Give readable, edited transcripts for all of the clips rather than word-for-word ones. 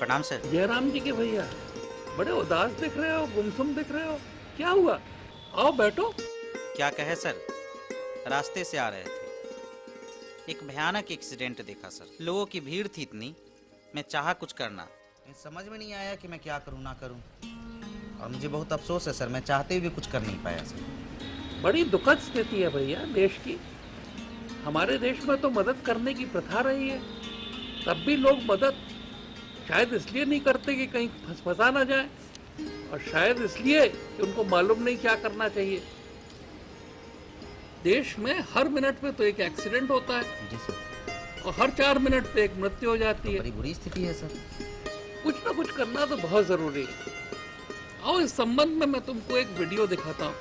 प्रणाम सर। जयराम जी के भैया, बड़े उदास दिख रहे हो, गुमसुम दिख रहे हो, क्या हुआ? आओ बैठो। क्या कहे सर, रास्ते से आ रहे थे, एक भयानक एक्सीडेंट देखा सर। लोगों की भीड़ थी इतनी, मैं चाहा कुछ करना, समझ में नहीं आया कि मैं क्या करूं ना करूं, और मुझे बहुत अफसोस है सर, मैं चाहते हुए कुछ कर नहीं पाया सर। बड़ी दुखद स्थिति है भैया देश की। हमारे देश में तो मदद करने की प्रथा रही है, तब भी लोग मदद शायद इसलिए नहीं करते कि कहीं फंसा ना जाए, और शायद इसलिए कि उनको मालूम नहीं क्या करना चाहिए। देश में हर मिनट पे तो एक एक्सीडेंट होता है जी सर, और हर 4 मिनट पे एक मृत्यु हो जाती है। बड़ी बुरी स्थिति है सर। कुछ ना कुछ करना तो बहुत जरूरी है। आओ इस संबंध में मैं तुमको एक वीडियो दिखाता हूँ।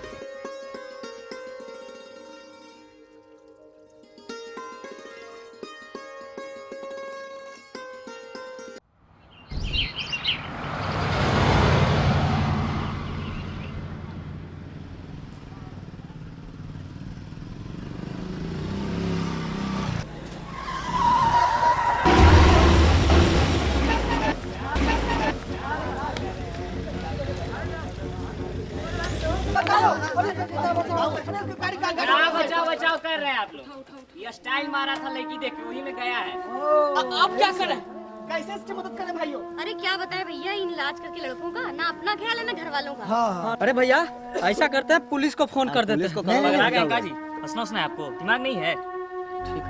बचाव कर रहे हैं आप लोग। ये स्टाइल मारा था लड़की देख के, वही में गया है। आप क्या करें? कैसे इसकी मदद करें भाइयों? अरे क्या बताए भैया, इन इलाज करके लड़कों का ना अपना ख्याल है ना घर वालों का। हाँ। अरे भैया ऐसा करते हैं, पुलिस को फोन कर देते हैं। पगला गए काजी, हंसना हंसना है आपको, दिमाग नहीं है। ठीक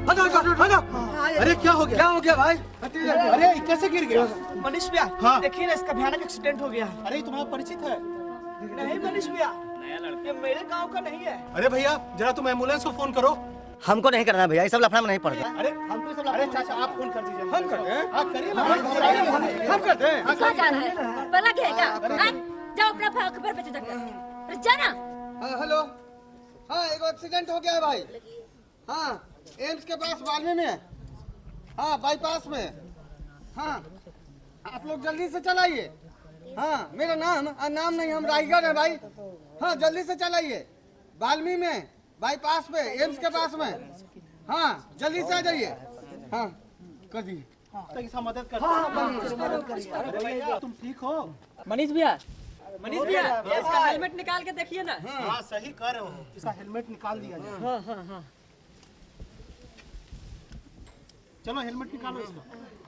बात करते हैं। अरे क्या हो गया? क्या हो गया भाई? अरे कैसे गिर गया? मनीष भैया, हाँ। देखिए ना, इसका भयानक एक्सीडेंट हो गया। अरे तुम्हारा परिचित है? नहीं मनीष भैया, नया लड़का ये मेरे गांव का नहीं है। अरे भैया जरा तुम एम्बुलेंस को फोन करो। हमको नहीं करना भैया, ये सब लफड़ा में नहीं पड़ता। अरे हमको सब, अरे चाचा आप फोन कर दीजिए। हम करते हैं, आप करिए ना। हम करते हैं। कहाँ जाना है? पला क्या है क्या? जाओ अपना खबर पे चेक कर। अरे जाना। हेलो, हाँ एक एक्सीडेंट हो गया है भाई। हाँ एम्स के पास वालमी में, हाँ बाईपास में। हाँ आप लोग जल्दी से चलाइए। हाँ मेरा नाम नहीं, हम रायगढ़ है भाई। हाँ जल्दी से चलाइए, वाल्मी में बाईपास पे, एम्स के पास में। हाँ जल्दी से आ जाइए। हाँ कर दीजिए। मदद कर। तुम ठीक हो? मनीष भैया, इसका हेलमेट निकाल के देखिए ना। हाँ सही कह रहे हो, इसका हेलमेट निकाल दिया जाए। हाँ। चलो हेलमेट निकालो इसका।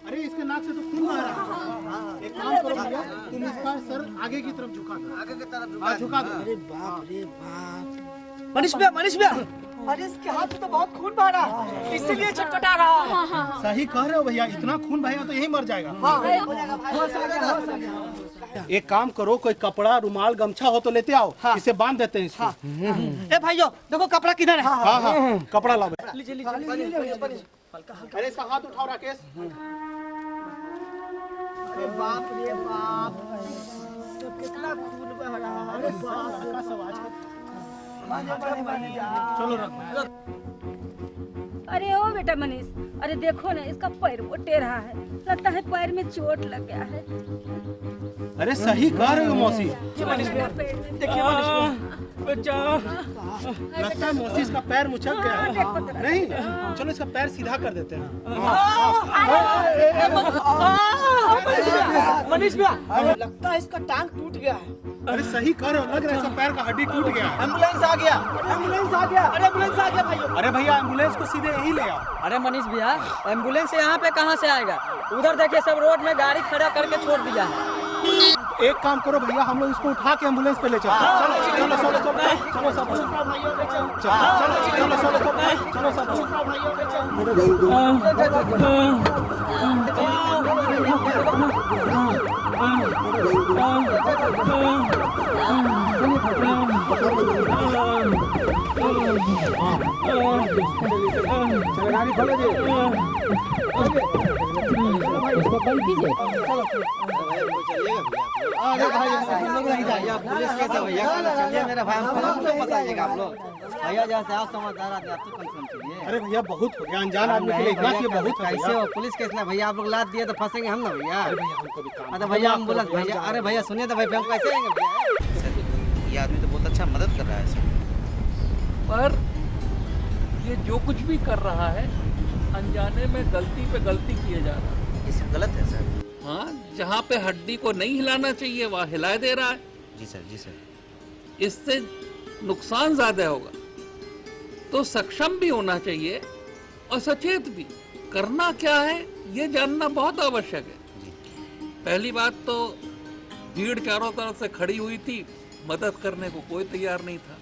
अरे इसके नाक से तो खून बह रहा है। एक काम करो भैया, तुम इसका सर आगे की तरफ झुका दो। आगे की तरफ झुका दो। अरे बाप रे बाप। मनीष भैया, अरे इसके हाथ से तो बहुत खून बह रहा है, इसीलिए छटपटा रहा है। सही कह रहे हो भैया, इतना खून बहेगा तो यही मर जाएगा। एक काम करो, कोई कपड़ा, रुमाल, गमछा हो तो लेते आओ। इसे बांध देते हैं इसको। ए भाइयों देखो कपड़ा किधर है? हाँ कपड़ा लाओ। लीजिए। अरे इसका हाथ उठाओ राकेश। अरे बाप रे बाप, कितना खून बह रहा है। चलो रखो। अरे ओ बेटा मनीष, अरे देखो ना इसका पैर वो टेढ़ा है, लगता है पैर में चोट लग गया है। अरे सही कह रहे हो मौसी, देखिए मनीष भैया, लगता है मौसी इसका पैर मुचक गया है। नहीं चलो इसका पैर सीधा कर देते हैं। मनीष भैया, लगता है इसका टांग टूट गया है। अरे सही कह रहे हो, लग रहा है इसका पैर का हड्डी टूट गया है। एम्बुलेंस आ गया। अरे एम्बुलेंस आ गया भाइयों। अरे भैया एम्बुलेंस को सीधे यहीं ले आओ। अरे मनीष भैया, एम्बुलेंस यहाँ पे कहाँ से आएगा? उधर देखिए सब रोड में गाड़ी खड़ा करके छोड़ दिया है। एक काम करो भैया, हम लोग इसको उठा के एम्बुलेंस पे ले चलो। चलो गाड़ी खोलो जी। अरे भाई हम लोग नहीं जाइए, पुलिस कैसे भैया? चलिए मेरा भाई, हमको बताइएगा आप लोग। भैया जैसे आप समझदार आदमी, आप तो कंफर्म चलिए। अरे भैया बहुत हो गया, अनजान आदमी के लिए इतना किया बहुत। कैसे हो? पुलिस केस ना भैया, आप लोग लाद दिए तो फंसेंगे हम ना भैया। हमको भी काम। अरे भैया एम्बुलेंस भैया, अरे भैया सुनिए तो भाई, हम कैसे आएंगे भैया? सर ये आदमी तो बहुत अच्छा मदद कर रहा है सर। पर ये जो कुछ भी कर रहा है, अनजाने में गलती पे गलती किए जा रहा है। ये सब गलत है सर। हाँ, जहाँ पे हड्डी को नहीं हिलाना चाहिए वहाँ हिला दे रहा है। जी सर, जी सर। इससे नुकसान ज्यादा होगा। तो सक्षम भी होना चाहिए और सचेत भी। करना क्या है ये जानना बहुत आवश्यक है। पहली बात तो भीड़ चारों तरफ से खड़ी हुई थी, मदद करने को कोई तैयार नहीं था।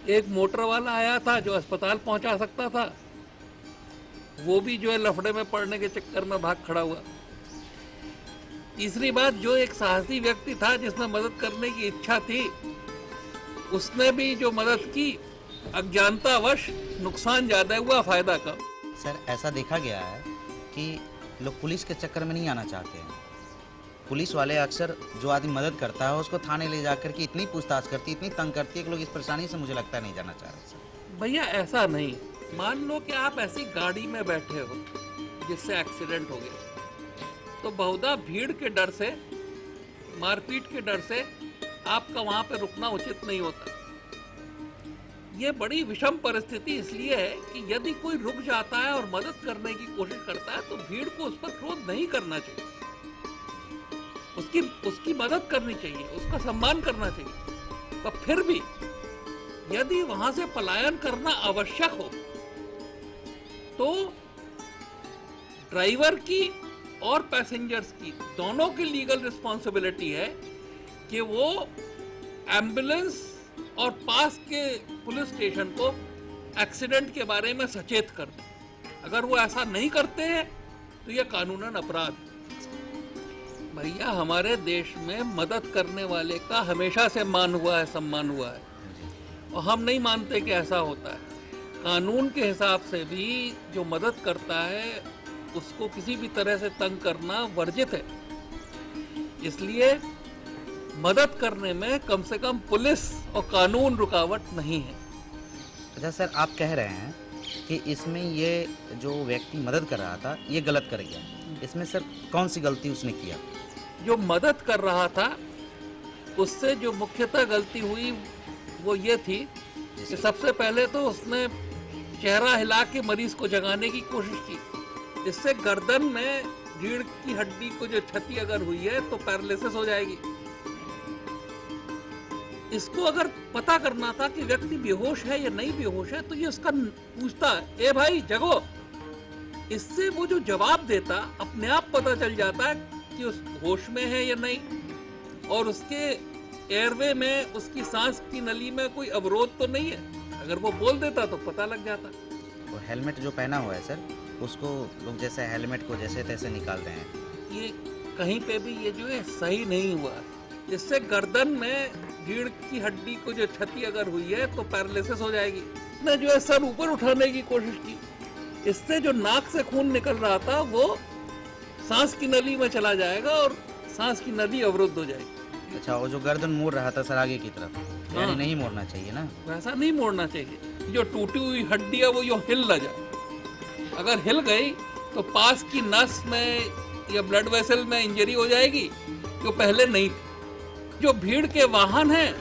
एक मोटर वाला आया था जो अस्पताल पहुंचा सकता था, वो भी जो है लफड़े में पड़ने के चक्कर में भाग खड़ा हुआ। तीसरी बात, जो एक साहसी व्यक्ति था जिसने मदद करने की इच्छा थी, उसने भी जो मदद की, अज्ञानतावश नुकसान ज्यादा हुआ, फायदा कम। सर ऐसा देखा गया है कि लोग पुलिस के चक्कर में नहीं आना चाहते हैं। पुलिस वाले अक्सर जो आदमी मदद करता है उसको थाने ले जाकर के इतनी पूछताछ करती है, इतनी तंग करती है कि लोग इस परेशानी से मुझे लगता है नहीं जाना चाह रहे सर। भैया ऐसा नहीं। मान लो कि आप ऐसी गाड़ी में बैठे हो जिससे एक्सीडेंट हो गया, तो बहुधा भीड़ के डर से, मारपीट के डर से आपका वहां पे रुकना उचित नहीं होता। ये बड़ी विषम परिस्थिति इसलिए है कि यदि कोई रुक जाता है और मदद करने की कोशिश करता है तो भीड़ को उस पर क्रोध नहीं करना चाहिए। उसकी मदद करनी चाहिए, उसका सम्मान करना चाहिए। पर फिर भी यदि वहां से पलायन करना आवश्यक हो तो ड्राइवर की और पैसेंजर्स की दोनों की लीगल रिस्पॉन्सिबिलिटी है कि वो एम्बुलेंस और पास के पुलिस स्टेशन को एक्सीडेंट के बारे में सचेत कर दें। अगर वो ऐसा नहीं करते हैं तो यह कानूनन अपराध है। भैया हमारे देश में मदद करने वाले का हमेशा से मान हुआ है, सम्मान हुआ है, और हम नहीं मानते कि ऐसा होता है। कानून के हिसाब से भी जो मदद करता है उसको किसी भी तरह से तंग करना वर्जित है। इसलिए मदद करने में कम से कम पुलिस और कानून रुकावट नहीं है। अच्छा सर, आप कह रहे हैं कि इसमें ये जो व्यक्ति मदद कर रहा था ये गलत कर गया। इसमें सर कौन सी गलती उसने किया? जो मदद कर रहा था उससे जो मुख्यतः गलती हुई वो ये थी कि सबसे पहले तो उसने चेहरा हिला के मरीज को जगाने की कोशिश की। इससे गर्दन में रीढ़ की हड्डी को जो क्षति अगर हुई है तो पैरालिसिस हो जाएगी। इसको अगर पता करना था कि व्यक्ति बेहोश है या नहीं बेहोश है तो ये उसका पूछता है, ए भाई जगो। इससे वो जो जवाब देता अपने आप पता चल जाता है कि उस होश में है या नहीं, और उसके एयरवे में, उसकी सांस की नली में कोई अवरोध तो नहीं है। अगर वो बोल देता तो पता लग जाता। वो हेलमेट जो पहना हुआ है सर, उसको लोग जैसे हेलमेट को जैसे तैसे निकाल रहे हैं। ये कहीं पे भी ये जो है सही नहीं हुआ। इससे गर्दन में रीढ़ की हड्डी को जो क्षति अगर हुई है तो पैरालिसिस हो जाएगी। उसने जो है सर ऊपर उठाने की कोशिश की, इससे जो नाक से खून निकल रहा था वो सांस की नली में चला जाएगा और सांस की नली अवरुद्ध हो जाएगी। अच्छा, वो जो गर्दन मोड़ रहा था सर आगे की तरफ, यानी नहीं मोड़ना चाहिए ना? वैसा नहीं मोड़ना चाहिए। जो टूटी हुई हड्डी है वो यो हिल न जाए। अगर हिल गई तो पास की नस में या ब्लड वेसल में इंजरी हो जाएगी जो पहले नहीं थी। जो भीड़ के वाहन हैं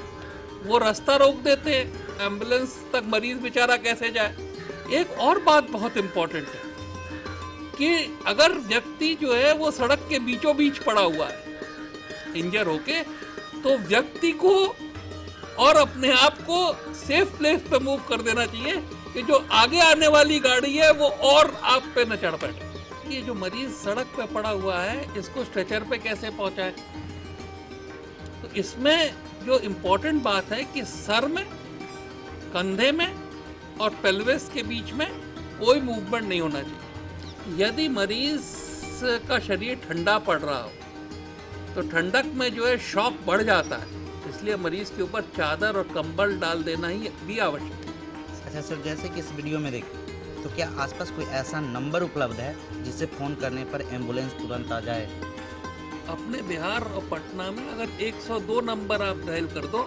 वो रास्ता रोक देते हैं, एम्बुलेंस तक मरीज बेचारा कैसे जाए। एक और बात बहुत इंपॉर्टेंट है कि अगर व्यक्ति जो है वो सड़क के बीचों बीच पड़ा हुआ है इंजर होके, तो व्यक्ति को और अपने आप को सेफ प्लेस पे मूव कर देना चाहिए कि जो आगे आने वाली गाड़ी है वो और आप पे न चढ़ बैठे। ये जो मरीज सड़क पे पड़ा हुआ है इसको स्ट्रेचर पे कैसे पहुंचाए। तो इसमें जो इम्पोर्टेंट बात है कि सर में, कंधे में और पेल्विस के बीच में कोई मूवमेंट नहीं होना चाहिए। यदि मरीज का शरीर ठंडा पड़ रहा हो तो ठंडक में जो है शॉक बढ़ जाता है, इसलिए मरीज के ऊपर चादर और कंबल डाल देना ही भी आवश्यक है। अच्छा सर, जैसे कि इस वीडियो में देखें तो क्या आसपास कोई ऐसा नंबर उपलब्ध है जिससे फ़ोन करने पर एम्बुलेंस तुरंत आ जाए? अपने बिहार और पटना में अगर 102 नंबर आप डायल कर दो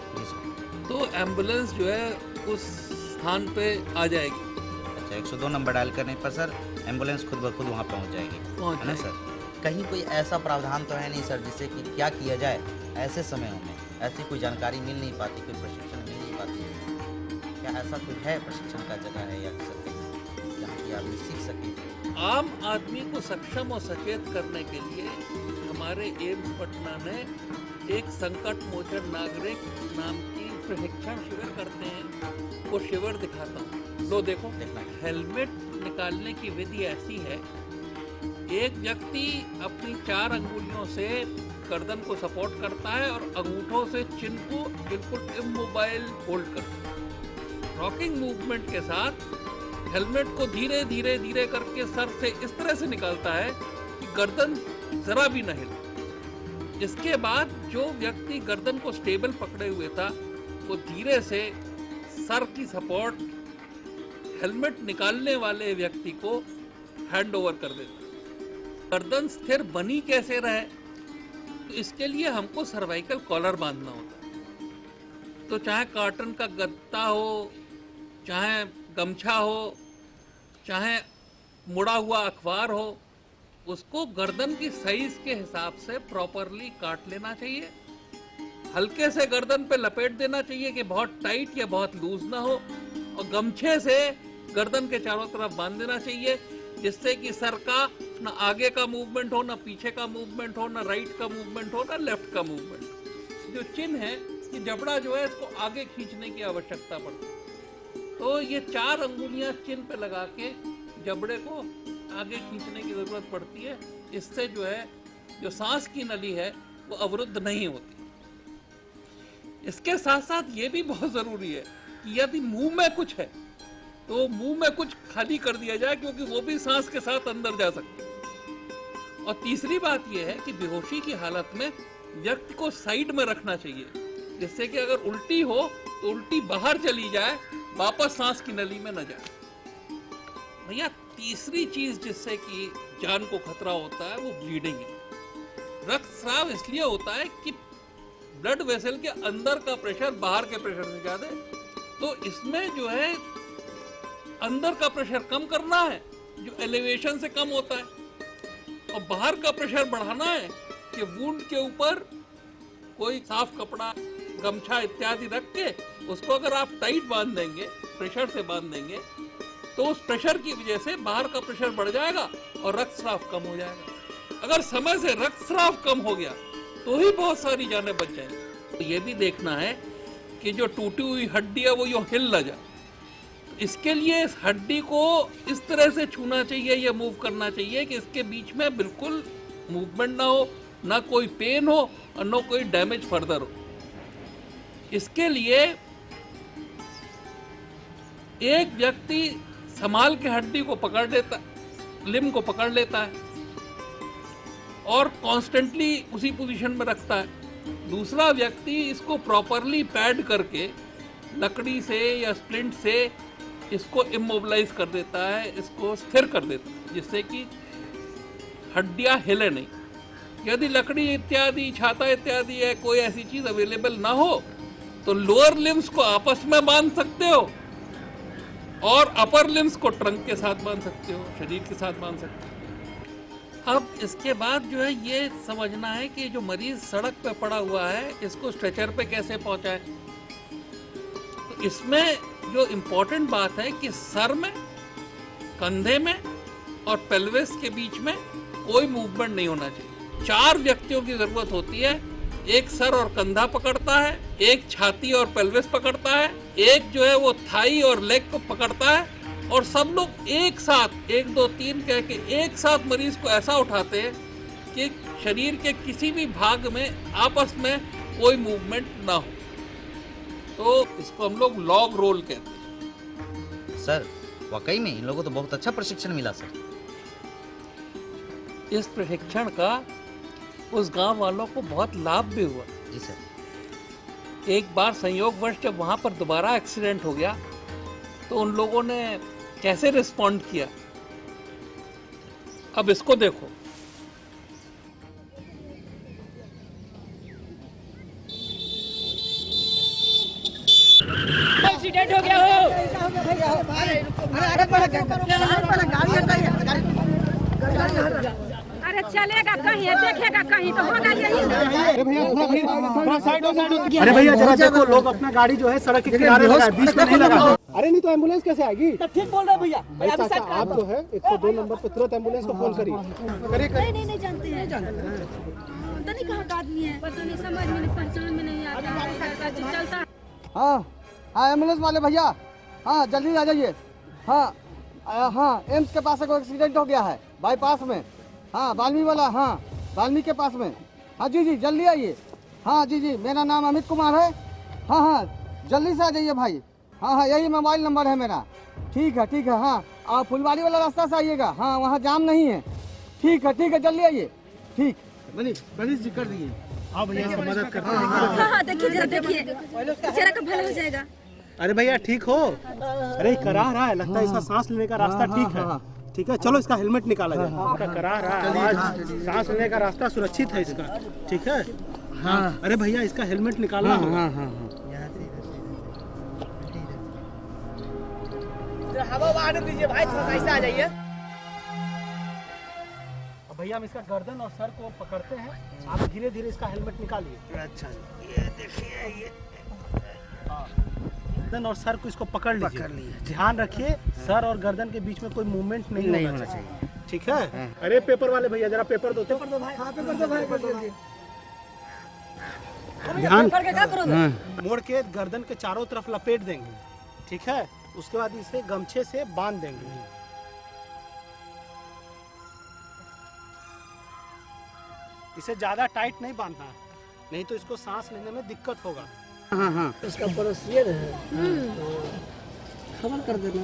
तो एम्बुलेंस जो है उस स्थान पे आ जाएगी। अच्छा, 102 नंबर डायल करने पर सर एम्बुलेंस खुद ब खुद वहाँ पहुँच जाएगी, है ना सर? कहीं कोई ऐसा प्रावधान तो है नहीं सर जिससे कि क्या किया जाए ऐसे समयों में? ऐसी कोई जानकारी मिल नहीं पाती, कोई प्रशिक्षण मिल नहीं पाती, क्या ऐसा कुछ है प्रशिक्षण का जगह है या सर? जहाँ की आदमी सीख सके। आम आदमी को सक्षम और सचेत करने के लिए हमारे एम्स पटना ने एक संकट मोचन नागरिक नाम की प्रशिक्षण शिविर करते हैं। वो शिविर दिखाता हूँ, लो देखो। हेलमेट निकालने की विधि ऐसी है, एक व्यक्ति अपनी 4 अंगुलियों से गर्दन को सपोर्ट करता है और अंगूठों से चिन को बिल्कुल इमोबाइल होल्ड करता है। रॉकिंग मूवमेंट के साथ हेलमेट को धीरे धीरे धीरे करके सर से इस तरह से निकालता है कि गर्दन जरा भी न हिले। इसके बाद जो व्यक्ति गर्दन को स्टेबल पकड़े हुए था वो धीरे से सर की सपोर्ट हेलमेट निकालने वाले व्यक्ति को हैंड ओवर कर देता। गर्दन स्थिर बनी कैसे रहे, तो इसके लिए हमको सर्वाइकल कॉलर बांधना होता है। तो चाहे कॉटन का गद्दा हो, चाहे गमछा हो, चाहे मुड़ा हुआ अखबार हो, उसको गर्दन की साइज के हिसाब से प्रॉपरली काट लेना चाहिए। हल्के से गर्दन पे लपेट देना चाहिए कि बहुत टाइट या बहुत लूज ना हो, और गमछे से गर्दन के चारों तरफ बांध देना चाहिए, जिससे कि सर का ना आगे का मूवमेंट हो, ना पीछे का मूवमेंट हो, ना राइट का मूवमेंट हो, ना लेफ्ट का मूवमेंट। जो चिन्ह है कि जबड़ा जो है इसको आगे खींचने की आवश्यकता पड़ती है। तो ये 4 अंगुलियां चिन्ह पे लगा के जबड़े को आगे खींचने की जरूरत पड़ती है। इससे जो है जो सांस की नली है वो अवरुद्ध नहीं होती। इसके साथ साथ ये भी बहुत जरूरी है कि यदि मुंह में कुछ है तो मुंह में कुछ खाली कर दिया जाए, क्योंकि वो भी सांस के साथ अंदर जा सकते हैं। और तीसरी बात यह है कि बेहोशी की हालत में व्यक्ति को साइड में रखना चाहिए, जिससे कि अगर उल्टी हो तो उल्टी बाहर चली जाए, वापस सांस की नली में न जाए। भैया तीसरी चीज जिससे कि जान को खतरा होता है वो ब्लीडिंग है। रक्तस्राव इसलिए होता है कि ब्लड वेसल के अंदर का प्रेशर बाहर के प्रेशर से ज्यादा है। तो इसमें जो है अंदर का प्रेशर कम करना है, जो एलिवेशन से कम होता है, और बाहर का प्रेशर बढ़ाना है कि वुंड के ऊपर कोई साफ कपड़ा, गमछा इत्यादि रख के उसको अगर आप टाइट बांध देंगे, प्रेशर से बांध देंगे, तो उस प्रेशर की वजह से बाहर का प्रेशर बढ़ जाएगा और रक्तस्राव कम हो जाएगा। अगर समय से रक्तस्राव कम हो गया तो ही बहुत सारी जानें बच जाएंगी। तो ये भी देखना है कि जो टूटी हुई हड्डी है वो यूं हिल न जाए। इसके लिए इस हड्डी को इस तरह से छूना चाहिए या मूव करना चाहिए कि इसके बीच में बिल्कुल मूवमेंट ना हो, ना कोई पेन हो और ना कोई डैमेज फर्दर हो। इसके लिए एक व्यक्ति संभाल के हड्डी को पकड़ लेता, लिम्ब को पकड़ लेता है और कॉन्स्टेंटली उसी पोजीशन में रखता है। दूसरा व्यक्ति इसको प्रॉपरली पैड करके लकड़ी से या स्प्लिंट से इसको इमोबिलाइज कर देता है, इसको स्थिर कर देता है, जिससे कि हड्डियां हिले नहीं। यदि लकड़ी इत्यादि, छाता इत्यादि है, कोई ऐसी चीज अवेलेबल ना हो तो लोअर लिम्स को आपस में बांध सकते हो और अपर लिम्स को ट्रंक के साथ बांध सकते हो, शरीर के साथ बांध सकते हो। अब इसके बाद जो है ये समझना है कि जो मरीज सड़क पे पड़ा हुआ है इसको स्ट्रेचर पे कैसे पहुंचाए। तो इसमें जो इम्पोर्टेंट बात है कि सर में, कंधे में और पेल्विस के बीच में कोई मूवमेंट नहीं होना चाहिए। 4 व्यक्तियों की जरूरत होती है। एक सर और कंधा पकड़ता है, एक छाती और पेल्विस पकड़ता है, एक जो है वो थाई और लेग को पकड़ता है, और सब लोग एक साथ 1 2 3 कह के एक साथ मरीज को ऐसा उठाते हैं कि शरीर के किसी भी भाग में आपस में कोई मूवमेंट ना हो। तो इसको हम लोग लॉग रोल कहते हैं। सर वाकई में इन लोगों को तो बहुत अच्छा प्रशिक्षण मिला सर। इस प्रशिक्षण का उस गांव वालों को बहुत लाभ भी हुआ। जी सर। एक बार संयोगवश जब वहां पर दोबारा एक्सीडेंट हो गया तो उन लोगों ने कैसे रिस्पॉन्ड किया, अब इसको देखो। एक्सीडेंट हो गया हो। अरे अरे चलेगा कहीं देखेगा कहीं तो होगा यही ना। अरे भैया थोड़ा साइड हो साइड हो। अरे भैया जरा देखो, लोग अपना गाड़ी जो है सड़क के किनारे लगाए, बीच में नहीं लगा। अरे नहीं तो एम्बुलेंस कैसे आएगी? ठीक बोल रहे हैं भैया। भाई चाचा आप जो है 102 नंबर पे तुरंत एम्बुलेंस को फोन करिए। करिए नहीं जानते हैं पता नहीं कहाँ का आदमी है, पता नहीं समझ में नहीं पहचान में नहीं आता है, चलता। हाँ हाँ एम्बुलेंस वाले भैया, हाँ जल्दी आ जाइए। हाँ हाँ एम्स के पास एक एक्सीडेंट हो गया है बाईपास में। हाँ वाल्मीकि वाला, हाँ वाल्मीकि के पास में। हाँ जी जल्दी आइए। हाँ जी मेरा नाम अमित कुमार है। हाँ हाँ जल्दी से आ जाइए भाई। हाँ यही मोबाइल नंबर है मेरा। ठीक है हाँ आप फुलवाड़ी वाला रास्ता से आइएगा। हाँ वहाँ जाम नहीं है। ठीक है जल्दी आइए। ठीक मनीष जी कर दिए। हाँ भैया इसका मदद करते हैं। हाँ देखिए जरा देखिए, बेचारा का भला हो जाएगा। अरे भैया ठीक हो? अरे करा रहा है, लगता है इसका सांस लेने का रास्ता ठीक है। ठीक है चलो इसका हेलमेट निकाला जाए। इसका करा रहा है, सांस लेने का रास्ता सुरक्षित है इसका। ठीक है हाँ। अरे भैया इसका हेलमेट निकालना होगा। हवा आने दीजिए भाई, थोड़ा सा ऐसे आ जाइए। अब भैया हम इसका गर्दन और सर को पकड़ते हैं, आप धीरे धीरे इसका हेलमेट निकालिए। अच्छा ये देखिए, ये गर्दन और सर को इसको पकड़ लीजिए। ध्यान रखिए सर और गर्दन के बीच में कोई मूवमेंट नहीं होना चाहिए। ठीक है। अरे पेपर वाले भैया जरा पेपर दो। पेपर दो भाई। हाँ पेपर दो भाई। ध्यान मोड़ के गर्दन के चारों तरफ लपेट देंगे। ठीक है उसके बाद इसे गमछे से बांध देंगे। इसे ज्यादा टाइट नहीं बांधना है, नहीं तो इसको सांस लेने में दिक्कत होगा। हाँ इसका प्रोसीजर है, खबर कर देना।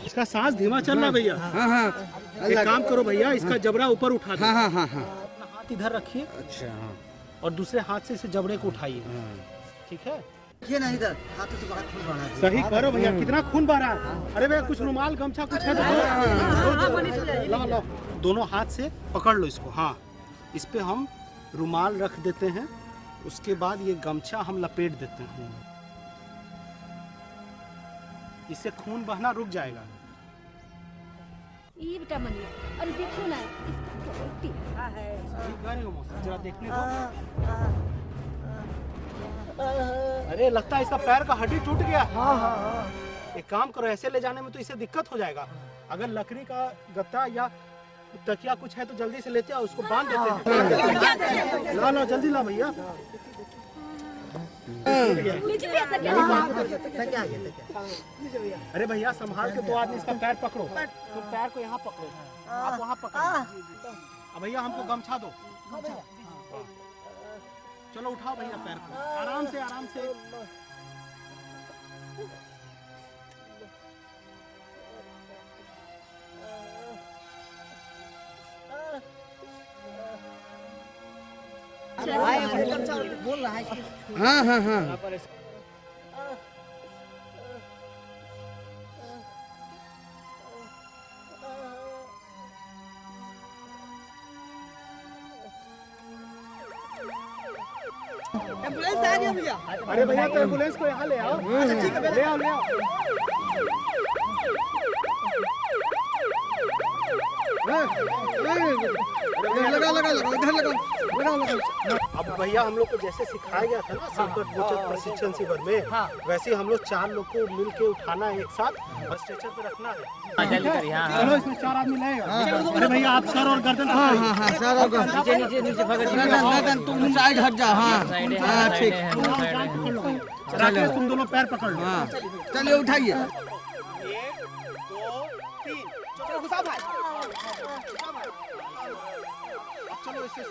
इसका सांस धीमा चल रहा भैया। एक काम करो भैया, इसका जबड़ा ऊपर उठा दो। अपना हाथ इधर रखिए। अच्छा और दूसरे हाथ से इसे जबड़े को उठाइए। ठीक है ये नहीं इधर हाथों से बहुत खून बह रहा है। सही करो भैया, कितना खून बह रहा है। अरे भैया कुछ रुमाल गमछा कुछ है तो लो। दोनों हाथ से पकड़ लो इसको। हाँ इस पे हम रुमाल रख देते हैं, उसके बाद ये गमछा हम लपेट देते हैं। इससे खून बहना रुक जाएगा। ये बेटा मनीष, अरे देखो ना इसका टीका है। जरा देखने दो। अरे लगता है इसका पैर का हड्डी टूट गया। एक काम करो, ऐसे ले जाने में तो इसे दिक्कत हो जाएगा। अगर लकड़ी का गत्ता या तकिया कुछ है तो जल्दी से लेते आओ, उसको बांध देते हैं। ला जल्दी ला भैया। अरे भैया संभाल के, 2 आदमी इसका पैर पकड़ो। तुम पैर को यहाँ पकड़ो, आप वहाँ पकड़ो। अब भैया हमको गमछा दो। चलो उठाओ भैया पैर को, आराम से आराम से। बोल रहा है। हाँ एम्बुलेंस आ गया भैया। अरे भैया तो एम्बुलेंस को यहाँ ले आओ। ठीक है ले आओ। लगा। अब भैया हम लोग को जैसे सिखाया गया था ना संकट मोचन प्रशिक्षण शिविर में, वैसे हम लोग 4 लोग को मिल के उठाना है एक साथ और स्ट्रेचर पे रखना है। चलो इसमें 4 आदमी लगेगा। अरे भैया आप सर और गर्दन। हाँ सर और गर्दन नीचे गर्दन तुम साइड हट जा। हाँ ठीक। राकेश तुम दोनों पैर पकड़ लो। चलिए उठाइए। 1 2 3 चलो घुसा भाई। अब चलो इसे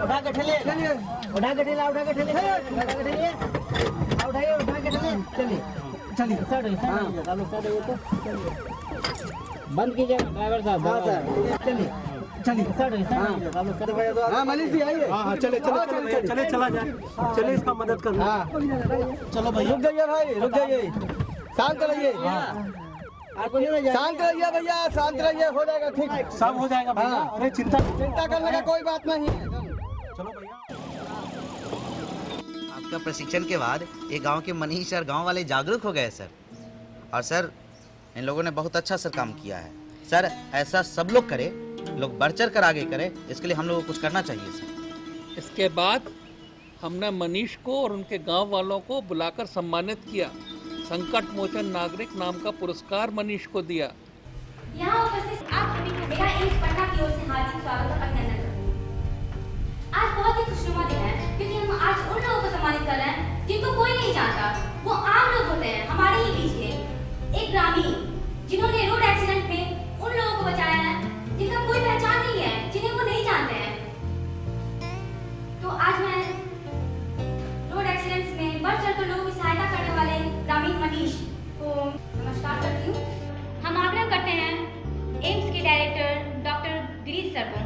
उठा के ठेले। बंद कीजिएगा ड्राइवर साहब। हाँ मनीष जी आइए। हाँ चले चला जाए। चले इसका मदद करना। चलो भैया रुक जाइए भाई, रुक जाइए। शांत रहिए। शांत रहिए भैया, शांत रहिए। हो जाएगा ठीक, सब हो जाएगा भैया। अरे चिंता चिंता करने का कोई बात नहीं है। चलो भैया। आपका प्रशिक्षण के बाद ये गांव के मनीष और गांव वाले जागरूक हो गए सर। और सर इन लोगों ने बहुत अच्छा सर काम किया है सर। ऐसा सब लोग करें, लोग बढ़ चढ़ कर आगे करें, इसके लिए हम लोगों को कुछ करना चाहिए सर। इसके बाद हमने मनीष को और उनके गांव वालों को बुलाकर सम्मानित किया। संकट मोचन नागरिक नाम का पुरस्कार मनीष को दिया। यहाँ उपस्थित आप सभी को मेरा एम्स पटना की ओर से हार्दिक स्वागत और अभिनंदन करती हूँ। आज बहुत ही खुशनुमा दिन है क्योंकि हम आज उन लोगों को सम्मानित कर रहे हैं जिनको कोई नहीं जानता। वो आम लोग होते हैं, हमारे ही बीच के एक ग्रामीण जिन्होंने रोड एक्सीडेंट में उन लोगों को बचाया है जिनका कोई पहचान नहीं है, जिन्हें वो नहीं जानते हैं। तो आज मैं रोड एक्सीडेंट्स में बढ़ चढ़कर लोगों की सहायता करने वाले ग्रामीण मनीष को नमस्कार करती हूँ। हम आग्रह करते हैं एम्स के डायरेक्टर डॉक्टर गिरीश सर को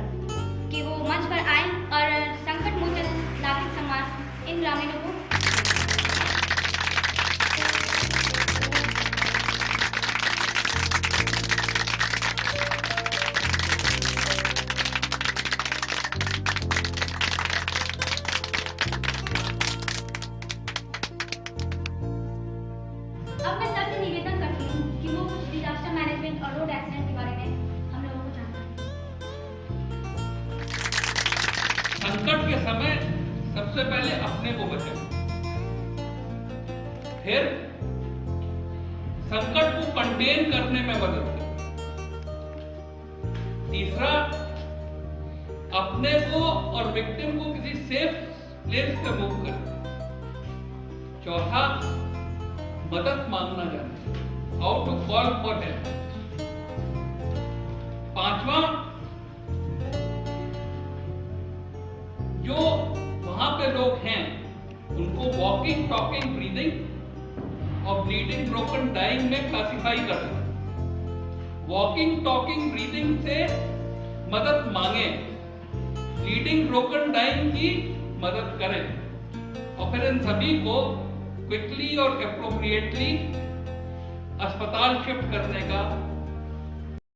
कि वो मंच पर आएं और संकट मोचन नागरिक सम्मान इन ग्रामीणों को अब मैं सर से निवेदन करती हूँ कि वो कुछ डिजास्टर मैनेजमेंट और रोड एक्सीडेंट के बारे में हम लोगों को जानना है। संकट के समय सबसे पहले अपने को बचाएं, फिर संकट को कंटेन करने में मदद करें, तीसरा अपने को और विक्टिम को किसी सेफ प्लेस पे मूव करें, चौथा मदद मांगना जाने, how to call for help, पांचवा जो वहां पे लोग हैं उनको वॉकिंग, टॉकिंग, ब्रीदिंग और ब्लीडिंग, ब्रोकन, डाइंग में क्लासिफाई कर दें। वॉकिंग, टॉकिंग, ब्रीदिंग से मदद मांगे, ब्लीडिंग, ब्रोकन, डाइंग की मदद करें और फिर इन सभी को क्विकली और एप्रोप्रिएटली अस्पताल शिफ्ट करने का